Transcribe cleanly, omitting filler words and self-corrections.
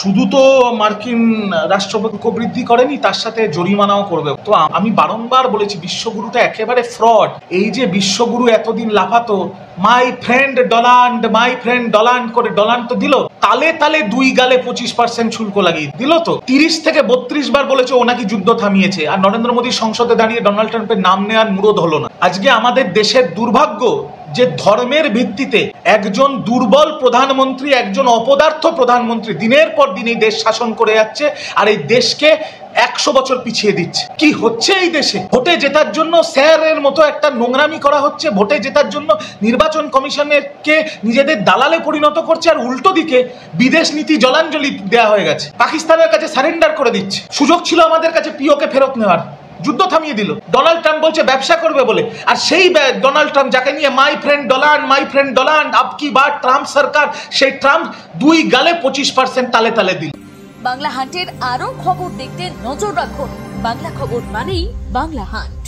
শুধু তো মার্কিন রাষ্ট্রপতি বৃদ্ধি করেনি, তার সাথে জরিমানাও করবে। তো আমি বারংবার বলেছি বিশ্বগুরুটা একেবারে ফ্রড। এই যে বিশ্বগুরু এতদিন লাফাতো মাই ফ্রেন্ড ডলান্ড করে ডলান্ড তো দিল, তালে তালে 2 গালে 25% শুল্ক লাগিয়ে দিল। তো 30 থেকে 32 বার বলেছে ও নাকি যুদ্ধ থামিয়েছে, আর নরেন্দ্র মোদী সংসদে দাঁড়িয়ে ডোনাল্ড ট্রাম্পের নাম নেওয়ার মুরদ হলো না। আজকে আমাদের দেশের দুর্ভাগ্য যে ধর্মের ভিত্তিতে একজন দুর্বল প্রধানমন্ত্রী, একজন অপদার্থ প্রধানমন্ত্রী দিনের পর দিন এই দেশ শাসন করে যাচ্ছে, আর এই দেশকে 100 বছর পিছিয়ে দিচ্ছে। কি হচ্ছে এই দেশে? ভোটে জেতার জন্য স্যারের মতো একটা নোংরামি করা হচ্ছে, ভোটে জেতার জন্য নির্বাচন কমিশনকে নিজেদের দালালে পরিণত করছে, আর উল্টো দিকে বিদেশ নীতি জলাঞ্জলি দেওয়া হয়ে গেছে, পাকিস্তানের কাছে সারেন্ডার করে দিচ্ছে। সুযোগ ছিল আমাদের কাছে পিওকে ফেরত নেওয়ার, যুদ্ধ থামিয়ে দিল। ডোনাল্ড ট্রাম্প বলছে ব্যবসা করবে বলে, আর সেই ডোনাল্ড ট্রাম্প যাকে নিয়ে মাই ফ্রেন্ড ডোনাল্ড আপকি বার ট্রাম্প সরকার, সেই ট্রাম্প 2 গালে 25% তালে তালে দিল। বাংলা হান্টের আরো খবর দেখতে নজর রাখুন। বাংলা খবর মানেই বাংলা হান্ট।